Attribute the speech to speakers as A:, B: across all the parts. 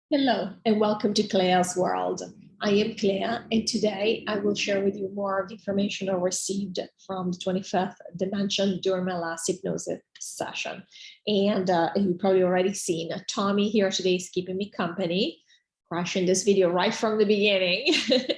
A: Hello and welcome to CLEA'S World. I am Clea, and today I will share with you more of the information I received from the 25th dimension during my last hypnosis session. And you've probably already seen Tommy here today is keeping me company, crashing this video right from the beginning.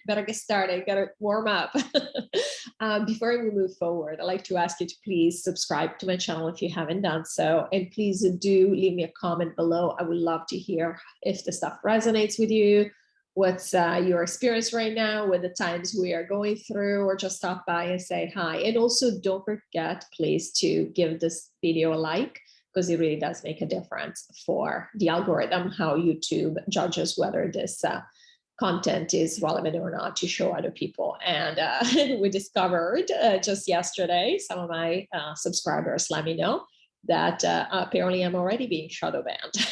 A: Better get started, gotta warm up. Before we move forward, I'd like to ask you to please subscribe to my channel if you haven't done so, and please do leave me a comment below. I would love to hear if the stuff resonates with you, what's your experience right now with the times we are going through, or just stop by and say hi. And also don't forget, please, to give this video a like, because it really does make a difference for the algorithm, how YouTube judges whether this content is relevant or not to show other people. And we discovered just yesterday, some of my subscribers let me know that apparently I'm already being shadow banned.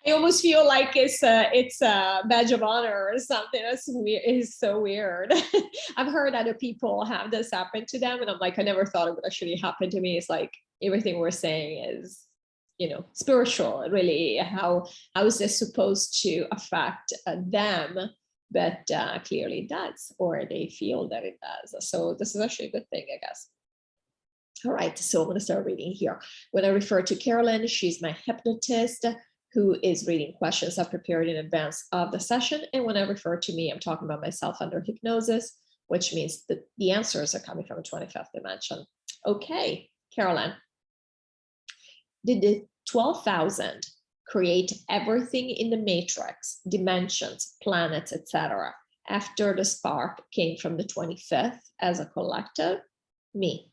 A: I almost feel like it's a badge of honor or something. That's weird. It's so weird. I've heard other people have this happen to them, and I'm like, I never thought it would actually happen to me. It's like everything we're saying is, you know, spiritual. Really, how is this supposed to affect them? But clearly it does, or they feel that it does. So this is actually a good thing, I guess. All right, so I'm going to start reading here. When I refer to Carolyn, she's my hypnotist who is reading questions I've prepared in advance of the session. And when I refer to me, I'm talking about myself under hypnosis, which means that the answers are coming from a 25th dimension. Okay, Carolyn. Did the 12,000 create everything in the matrix, dimensions, planets, etc., after the spark came from the 25th as a collective? Me.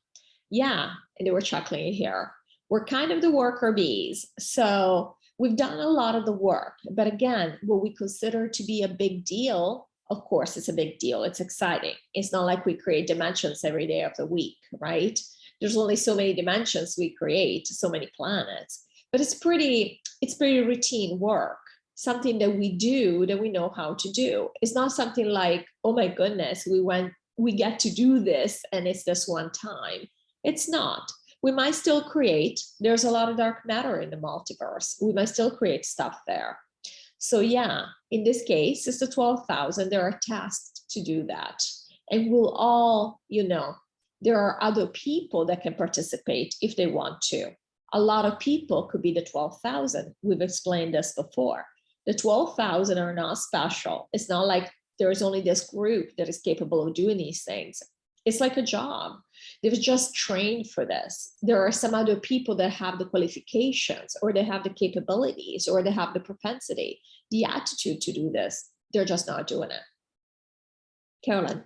A: Yeah, and they were chuckling here. We're kind of the worker bees. So we've done a lot of the work, but again, what we consider to be a big deal, of course, it's a big deal. It's exciting. It's not like we create dimensions every day of the week, right? There's only so many dimensions we create, so many planets, but it's pretty routine work, something that we do, that we know how to do. It's not something like, oh my goodness, we get to do this and it's this one time. It's not. We might still create. There's a lot of dark matter in the multiverse. We might still create stuff there. So yeah, in this case, it's the 12,000. They are tasked to do that. And we'll all, you know, there are other people that can participate if they want to. A lot of people could be the 12,000. We've explained this before. The 12,000 are not special. It's not like there's only this group that is capable of doing these things. It's like a job. They've just trained for this. There are some other people that have the qualifications, or they have the capabilities, or they have the propensity, the attitude to do this. They're just not doing it. Carolyn.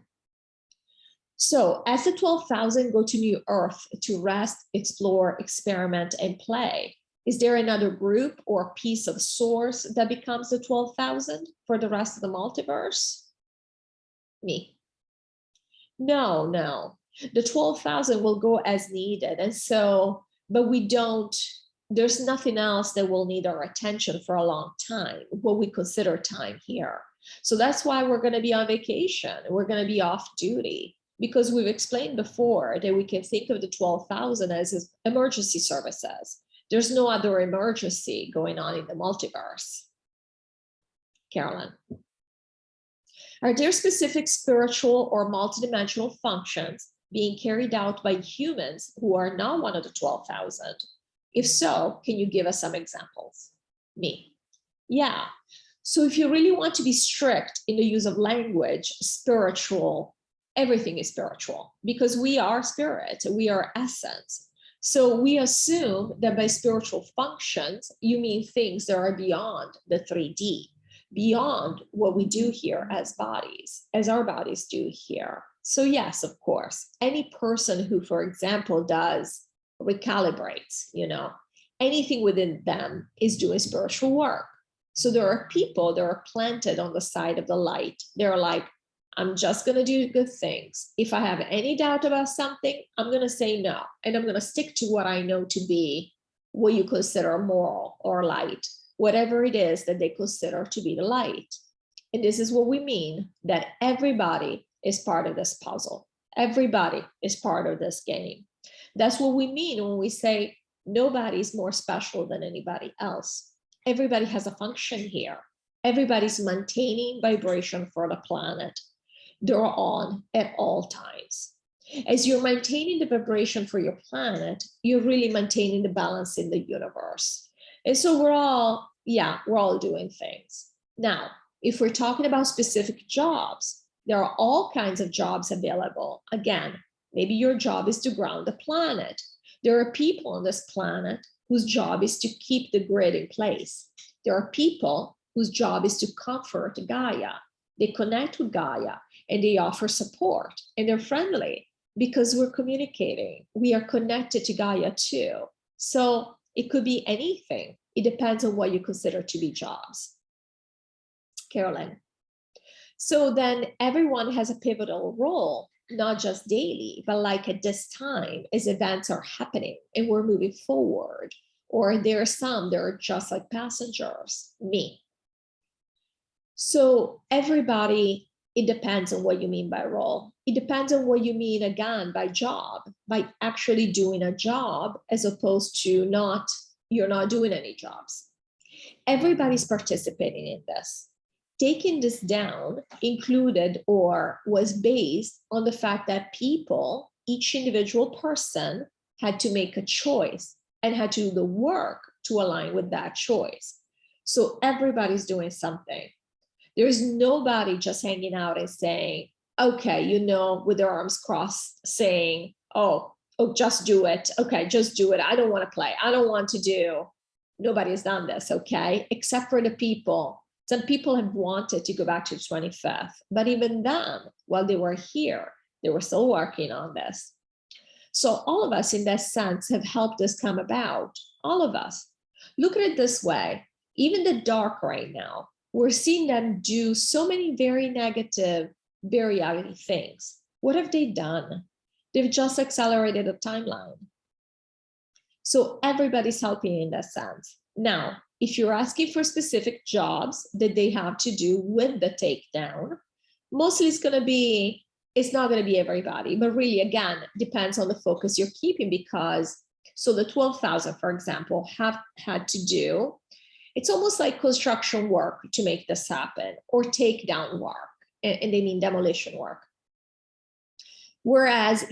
A: So as the 12,000 go to New Earth to rest, explore, experiment, and play, is there another group or piece of source that becomes the 12,000 for the rest of the multiverse? Me. No. The 12,000 will go as needed. And so, but we don't, there's nothing else that will need our attention for a long time, what we consider time here. So that's why we're going to be on vacation. We're going to be off duty, because we've explained before that we can think of the 12,000 as emergency services. There's no other emergency going on in the multiverse. Carolyn. Are there specific spiritual or multidimensional functions being carried out by humans who are not one of the 12,000? If so, can you give us some examples? Me. Yeah. So if you really want to be strict in the use of language, spiritual, everything is spiritual, because we are spirit, we are essence. So we assume that by spiritual functions, you mean things that are beyond the 3D, beyond what we do here as bodies, as our bodies do here. So yes, of course, any person who, for example, does recalibrates, you know, anything within them is doing spiritual work. So there are people that are planted on the side of the light. They're like, I'm just going to do good things. If I have any doubt about something, I'm going to say no. And I'm going to stick to what I know to be what you consider moral or light, whatever it is that they consider to be the light. And this is what we mean, that everybody is part of this puzzle. Everybody is part of this game. That's what we mean when we say nobody is more special than anybody else. everybody has a function here. Everybody's maintaining vibration for the planet. They're on at all times. As you're maintaining the vibration for your planet, you're really maintaining the balance in the universe. And so we're all doing things. Now, if we're talking about specific jobs, there are all kinds of jobs available. Again, maybe your job is to ground the planet. There are people on this planet whose job is to keep the grid in place. There are people whose job is to comfort Gaia. They connect with Gaia and they offer support and they're friendly because we're communicating. We are connected to Gaia too. So it could be anything. It depends on what you consider to be jobs. Carolyn. So then everyone has a pivotal role, not just daily, but like at this time as events are happening and we're moving forward, or there are some that are just like passengers, me. So everybody, it depends on what you mean by role. It depends on what you mean, again, by job, by actually doing a job, as opposed to you're not doing any jobs. Everybody's participating in this. Taking this down included or was based on the fact that people, each individual person, had to make a choice and had to do the work to align with that choice. So everybody's doing something. There's nobody just hanging out and saying, okay, with their arms crossed, saying, oh, just do it. Okay, just do it. I don't want to play. I don't want to do. Nobody's done this, okay? Except for the people. Some people have wanted to go back to the 25th, but even then, while they were here, they were still working on this. So all of us in that sense have helped this come about, all of us. Look at it this way, even the dark right now, we're seeing them do so many very negative, very ugly things. What have they done? They've just accelerated the timeline. So everybody's helping in that sense. Now, if you're asking for specific jobs that they have to do with the takedown, mostly it's not going to be everybody, but really, again, depends on the focus you're keeping, because so the 12,000, for example, have had to do, it's almost like construction work to make this happen, or takedown work, and they mean demolition work. Whereas,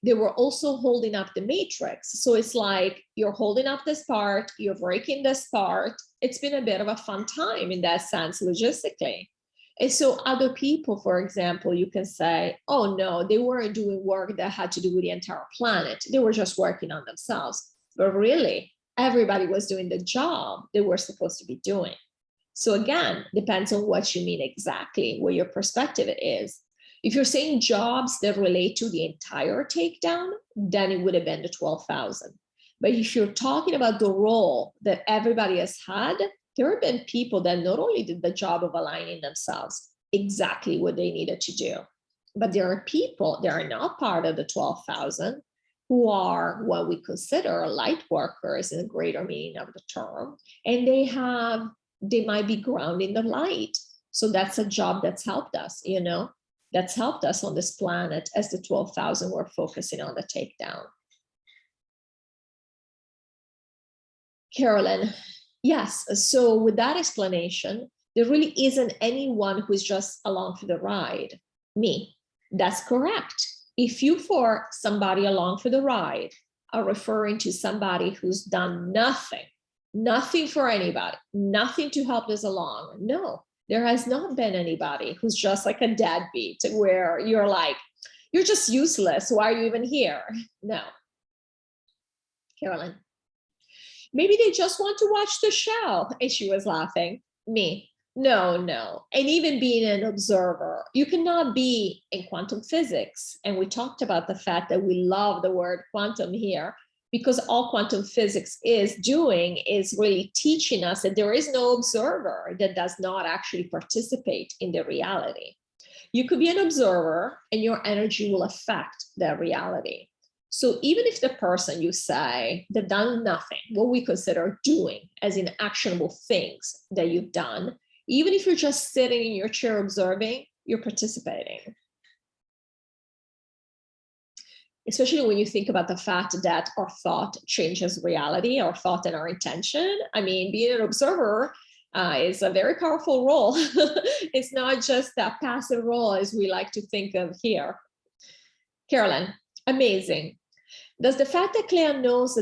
A: they were also holding up the matrix. So it's like you're holding up this part, you're breaking this part. It's been a bit of a fun time in that sense, logistically. And so other people, for example, you can say, oh no, they weren't doing work that had to do with the entire planet. They were just working on themselves. But really, everybody was doing the job they were supposed to be doing. So again, depends on what you mean exactly, what your perspective is. If you're saying jobs that relate to the entire takedown, then it would have been the 12,000. But if you're talking about the role that everybody has had, there have been people that not only did the job of aligning themselves exactly what they needed to do, but there are people that are not part of the 12,000 who are what we consider light workers in the greater meaning of the term, and they might be grounding the light. So that's a job that's helped us, that's helped us on this planet as the 12,000 were focusing on the takedown. Carolyn, yes, so with that explanation, there really isn't anyone who's just along for the ride. Me, that's correct. If you for somebody along for the ride are referring to somebody who's done nothing for anybody, nothing to help us along, no. There has not been anybody who's just like a deadbeat where you're like, you're just useless. Why are you even here? No. Carolyn, maybe they just want to watch the show. And she was laughing. Me, no. And even being an observer, you cannot be in quantum physics. And we talked about the fact that we love the word quantum here, because all quantum physics is doing is really teaching us that there is no observer that does not actually participate in the reality. You could be an observer and your energy will affect the reality. So even if the person you say they've done nothing, what we consider doing as in actionable things that you've done, even if you're just sitting in your chair observing, you're participating. especially when you think about the fact that our thought changes reality, our thought and our intention. I mean, being an observer is a very powerful role. It's not just that passive role as we like to think of here. Carolyn, amazing. Does the fact that Clea knows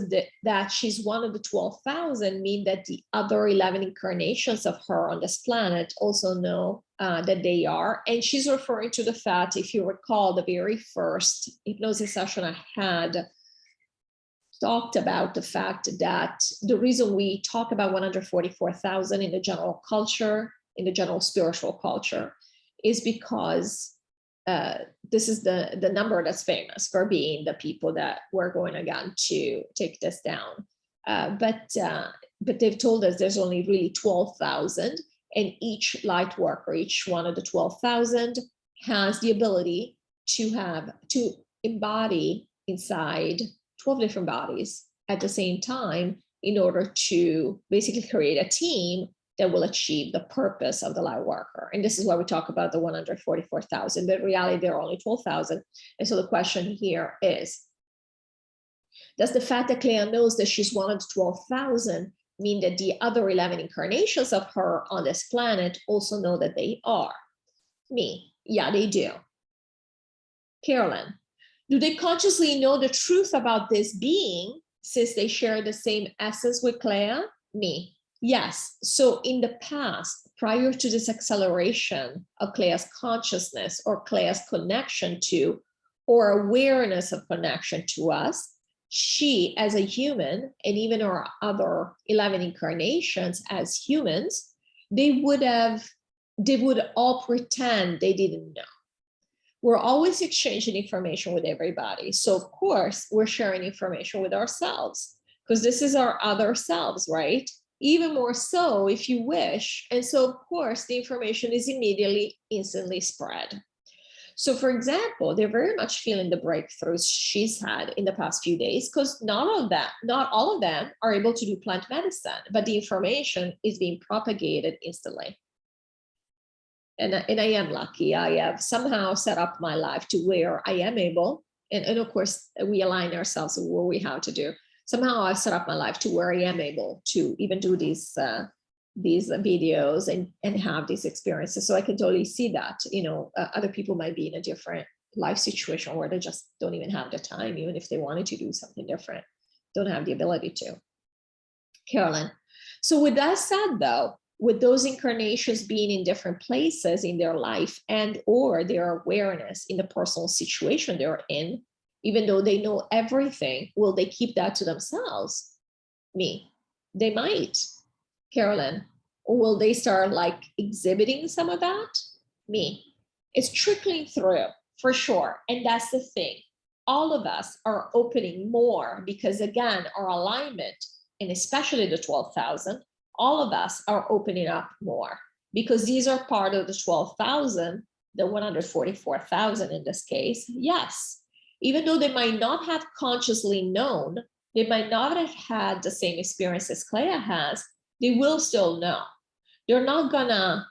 A: that she's one of the 12,000 mean that the other 11 incarnations of her on this planet also know that they are? And she's referring to the fact, if you recall, the very first hypnosis session I had talked about the fact that the reason we talk about 144,000 in the general culture, in the general spiritual culture, is because this is the number that's famous for being the people that we're going again to take this down. But they've told us there's only really 12,000, and each light worker, each one of the 12,000 has the ability to embody inside 12 different bodies at the same time in order to basically create a team that will achieve the purpose of the light worker. And this is why we talk about the 144,000, but in reality, there are only 12,000. And so the question here is, does the fact that Clea knows that she's one of the 12,000 mean that the other 11 incarnations of her on this planet also know that they are? Me, yeah, they do. Carolyn, do they consciously know the truth about this being since they share the same essence with Clea? Me, yes. So in the past, prior to this acceleration of Clea's consciousness or Clea's connection to, or awareness of connection to us, she as a human, and even our other 11 incarnations as humans, they would all pretend they didn't know. We're always exchanging information with everybody. So of course, we're sharing information with ourselves because this is our other selves, right? Even more so if you wish. And so of course, the information is instantly spread. So for example, they're very much feeling the breakthroughs she's had in the past few days because not all of them are able to do plant medicine, but the information is being propagated instantly. And I am lucky. I have somehow set up my life to where I am able, and of course, we align ourselves with what we have to do. Somehow I've set up my life to where I am able to even do these videos and have these experiences. So I can totally see that, other people might be in a different life situation where they just don't even have the time, even if they wanted to do something different, don't have the ability to. Carolyn, so with that said though, with those incarnations being in different places in their life and or their awareness in the personal situation they're in, even though they know everything, will they keep that to themselves? Me, they might. Carolyn, or will they start like exhibiting some of that? Me, it's trickling through for sure. And that's the thing. All of us are opening more because again, our alignment, and especially the 12,000, all of us are opening up more because these are part of the 12,000, the 144,000 in this case. Yes, even though they might not have consciously known, they might not have had the same experience as Clea has, they will still know. They're not gonna,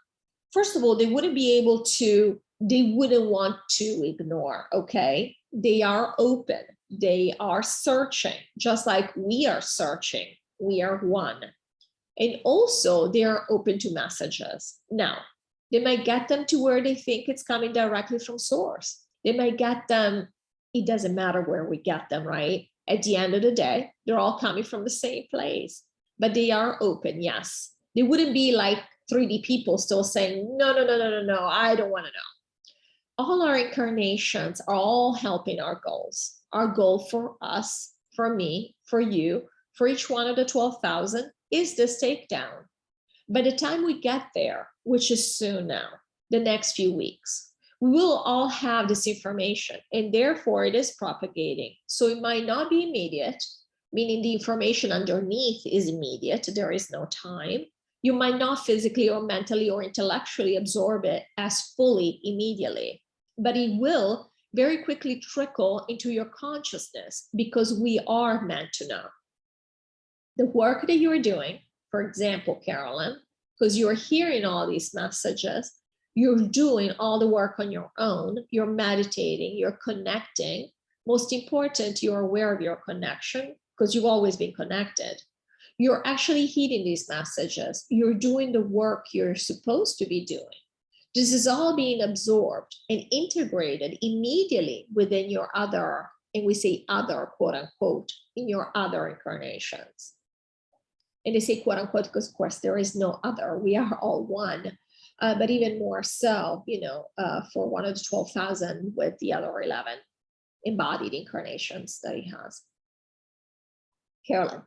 A: first of all, they wouldn't be able to, they wouldn't want to ignore, okay? They are open, they are searching, just like we are searching, we are one. And also they are open to messages. Now, they might get them to where they think it's coming directly from source. They might get them, it doesn't matter where we get them, right? At the end of the day, they're all coming from the same place, but they are open, yes. They wouldn't be like 3D people still saying, no, I don't want to know. All our incarnations are all helping our goals. Our goal for us, for me, for you, for each one of the 12,000 is this takedown. By the time we get there, which is soon now, the next few weeks, we will all have this information and therefore it is propagating. So it might not be immediate, meaning the information underneath is immediate, there is no time. You might not physically or mentally or intellectually absorb it as fully immediately, but it will very quickly trickle into your consciousness because we are meant to know. The work that you're doing, for example, Carolyn, because you're hearing all these messages, you're doing all the work on your own, you're meditating, you're connecting. Most important, you're aware of your connection because you've always been connected. You're actually heeding these messages. You're doing the work you're supposed to be doing. This is all being absorbed and integrated immediately within your other, and we say other, quote unquote, in your other incarnations. And they say quote unquote because of course there is no other, we are all one, but even more so, you know, for one of the 12,000 with the other 11 embodied incarnations that he has. Carolyn.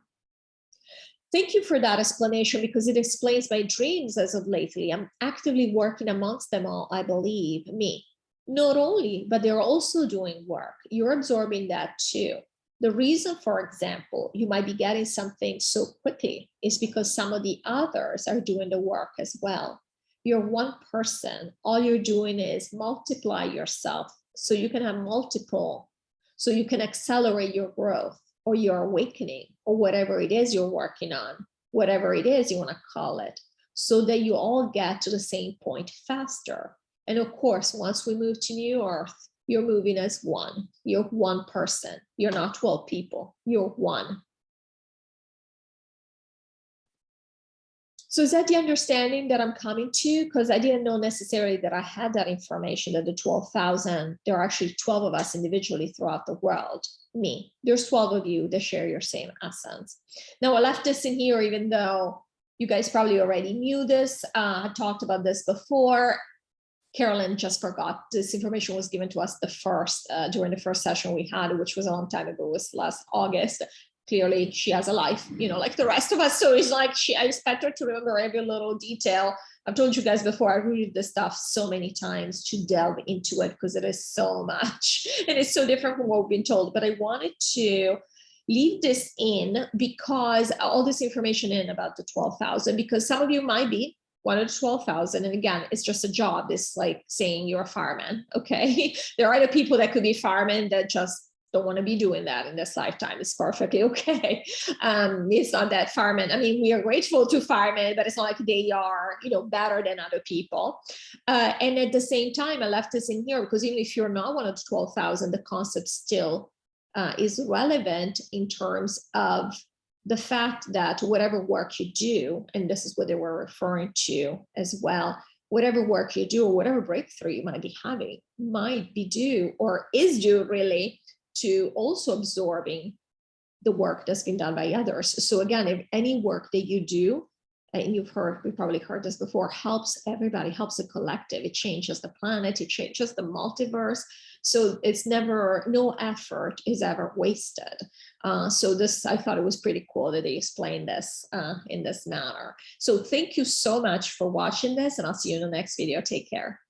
A: Thank you for that explanation because it explains my dreams as of lately. I'm actively working amongst them all, I believe, me. Not only, but they're also doing work. You're absorbing that too. The reason, for example, you might be getting something so quickly is because some of the others are doing the work as well. You're one person. All you're doing is multiply yourself so you can have multiple, so you can accelerate your growth or your awakening or whatever it is you're working on, whatever it is you want to call it, so that you all get to the same point faster. And of course, once we move to New Earth, you're moving as one. You're one person. You're not 12 people. You're one. So is that the understanding that I'm coming to? Because I didn't know necessarily that I had that information, that the 12,000, there are actually 12 of us individually throughout the world. Me, there's 12 of you that share your same essence. Now I left this in here, even though you guys probably already knew this. I talked about this before. Carolyn just forgot. This information was given to us during the first session we had, which was a long time ago, it was last August. Clearly she has a life, you know, like the rest of us. So it's like I expect her to remember every little detail. I've told you guys before, I read this stuff so many times to delve into it because it is so much and it's so different from what we've been told. But I wanted to leave this in because all this information in about the 12,000, because some of you might be one of the 12,000. And again, it's just a job. It's like saying you're a fireman. Okay. There are other people that could be firemen that just don't want to be doing that in this lifetime. It's perfectly okay. It's not that firemen, I mean, we are grateful to firemen, but it's not like they are, you know, better than other people. And at the same time, I left this in here because even if you're not one of the 12,000, the concept still is relevant in terms of the fact that whatever work you do, and this is what they were referring to as well, whatever work you do or whatever breakthrough you might be having might be due or is due really to also absorbing the work that's been done by others. So again, if any work that you do, and we probably heard this before, helps everybody, helps the collective, it changes the planet, it changes the multiverse. So it's never, no effort is ever wasted. So this, I thought it was pretty cool that they explained this in this manner. So thank you so much for watching this, and I'll see you in the next video. Take care.